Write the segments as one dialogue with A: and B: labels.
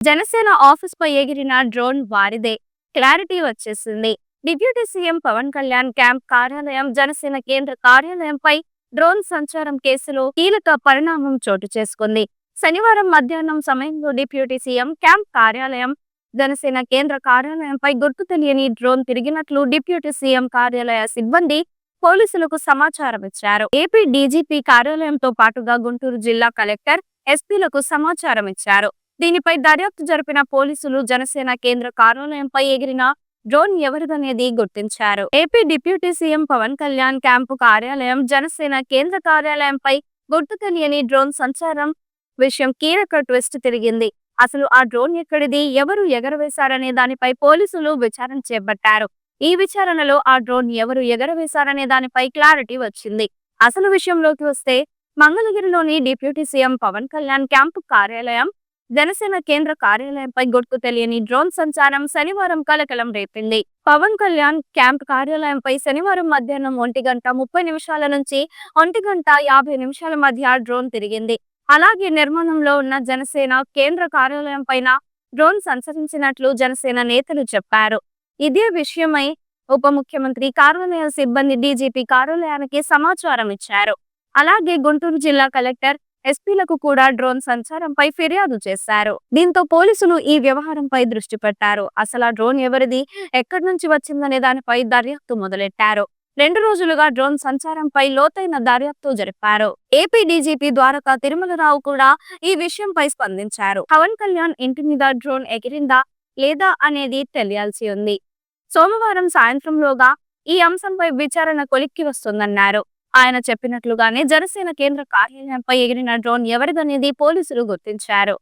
A: Janasena office పై ఎగిరిన drone వారిదే. క్లారిటీ వచ్చేసింది. Deputy CM Pawan Kalyan camp కార్యాలయం, జనసేన కేంద్ర కార్యాలయంపై డ్రోన్ సంచారం కేసులో కీలక పరిణామం చోటు చేసుకుంది. శనివారం మధ్యాహ్నం సమయంలో డిప్యూటీ సీఎం క్యాంప్ కార్యాలయం, జనసేన కేంద్ర కార్యాలయంపై గుర్తు తెలియని డ్రోన్ తిరిగినట్లు డిప్యూటీ సీఎం కార్యాలయ సిబ్బంది పోలీసులకు సమాచారం ఇచ్చారు. ఏపీ డీజీపీ కార్యాలయంతో పాటుగా గుంటూరు జిల్లా కలెక్టర్, ఎస్పీలకు సమాచారం ఇచ్చారు. దీనిపై దర్యాప్తు జరిపిన పోలీసులు జనసేన కేంద్ర కార్యాలయంపై ఎగిరిన డ్రోన్ ఎవరిదనేది గుర్తించారు. AP deputy CM Pawan Kalyan camp కార్యాలయం, జనసేన కేంద్ర కార్యాలయంపై గుర్తు తెలియని డ్రోన్ సంచారం విషయం కీలక ట్విస్ట్ తిరిగింది. అసలు ఆ డ్రోన్ ఎక్కడిది, ఎవరు ఎగరవేశారనే దానిపై పోలీసులు విచారణ చేపట్టారు. ఈ విచారణలో ఆ డ్రోన్ ఎవరు ఎగరవేశారనే దానిపై క్లారిటీ వచ్చింది. అసలు విషయంలోకి వస్తే, మంగళగిరిలోని deputy CM Pawan Kalyan camp కార్యాలయం, జనసేన కేంద్ర కార్యాలయంపై గుర్తు తెలియని డ్రోన్ సంచారం శనివారం కలకలం రేపింది. పవన్ కళ్యాణ్ క్యాంప్ కార్యాలయంపై శనివారం మధ్యాహ్నం 1:30 నుంచి 1:50 మధ్య డ్రోన్ తిరిగింది. అలాగే నిర్మాణంలో ఉన్న జనసేన కేంద్ర కార్యాలయం పైన డ్రోన్ సంచరించినట్లు జనసేన నేతలు చెప్పారు. ఇదే విషయమై ఉప ముఖ్యమంత్రి కార్యాలయ సిబ్బంది డీజీపీ కార్యాలయానికి సమాచారం ఇచ్చారు. అలాగే గుంటూరు జిల్లా కలెక్టర్, ఎస్పీలకు కూడా డ్రోన్ సంచారంపై ఫిర్యాదు చేశారు. దీంతో పోలీసులు ఈ వ్యవహారంపై దృష్టి పెట్టారు. అసలు ఆ డ్రోన్ ఎవరిది, ఎక్కడి నుంచి వచ్చిందనే దానిపై దర్యాప్తు మొదలెట్టారు. 2 రోజులుగా డ్రోన్ సంచారంపై లోతైన దర్యాప్తు జరిపారు. ఏపీ డీజీపీ ద్వారకా తిరుమలరావు కూడా ఈ విషయంపై స్పందించారు. పవన్ కళ్యాణ్ ఇంటి మీద డ్రోన్ ఎగిరిందా లేదా అనేది తెలియాల్సి ఉంది. సోమవారం సాయంత్రంలోగా ఈ అంశంపై విచారణ కొలిక్కి వస్తుందన్నారు. ఆయన చెప్పినట్లుగానే జనసేన కేంద్ర కార్యాలయంపై ఎగిరిన డ్రోన్ ఎవరిదనేది పోలీసులు గుర్తించారు.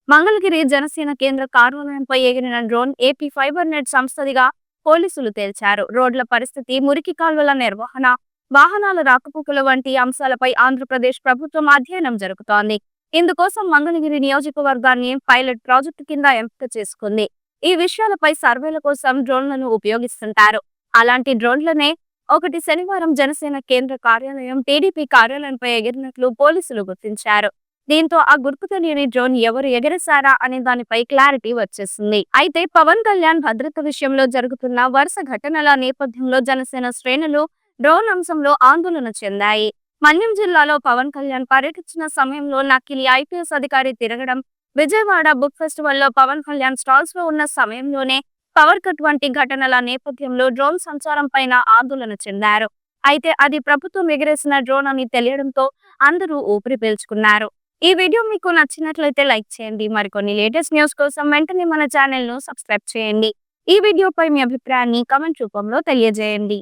A: మంగళగిరి జనసేన కేంద్ర కార్యాలయంపై ఎగిరిన డ్రోన్ ఏపీ ఫైబర్ నెట్ సంస్థదిగా పోలీసులు తేల్చారు. రోడ్ల పరిస్థితి, మురికి కాల్వల నిర్వహణ, వాహనాల రాకపోకల వంటి అంశాలపై ఆంధ్రప్రదేశ్ ప్రభుత్వం అధ్యయనం జరుగుతోంది. ఇందుకోసం మంగళగిరి నియోజకవర్గాన్ని పైలట్ ప్రాజెక్టు కింద ఎంపిక చేసుకుంది. ఈ విషయాలపై సర్వేల కోసం డ్రోన్లను ఉపయోగిస్తుంటారు. అలాంటి డ్రోన్లనే ఒకటి శనివారం జనసేన కేంద్ర కార్యాలయం, టీడీపీ కార్యాలయంపై ఎగిరినట్లు పోలీసులు గుర్తించారు. దీంతో ఆ గుర్తు తెలియని డ్రోన్ ఎవరు ఎగరేశారా అనే దానిపై క్లారిటీ వచ్చేసింది. అయితే పవన్ కళ్యాణ్ భద్రత విషయంలో జరుగుతున్న వరుస ఘటనల నేపథ్యంలో జనసేన శ్రేణులు డ్రోన్ అంశంలో ఆందోళన చెందాయి. మన్యం జిల్లాలో పవన్ కళ్యాణ్ పర్యటించిన సమయంలో నకిలీ ఐపీఎస్ అధికారి తిరగడం, విజయవాడ బుక్ ఫెస్టివల్లో పవన్ కళ్యాణ్ స్టాల్స్ లో ఉన్న సమయంలోనే పవర్ కట్ వంటి ఘటనల నేపథ్యంలో డ్రోన్ సంచారం పైన ఆందోళన చెందారు. అయితే అది ప్రభుత్వం ఎగరేసిన డ్రోన్ అని తెలియడంతో అందరూ ఊపిరి పీల్చుకున్నారు. ఈ వీడియో మీకు నచ్చినట్లయితే లైక్ చేయండి. మరికొన్ని లేటెస్ట్ న్యూస్ కోసం వెంటనే మన ఛానల్ ను సబ్స్క్రైబ్ చేయండి. ఈ వీడియోపై మీ అభిప్రాయాన్ని కామెంట్ రూపంలో తెలియజేయండి.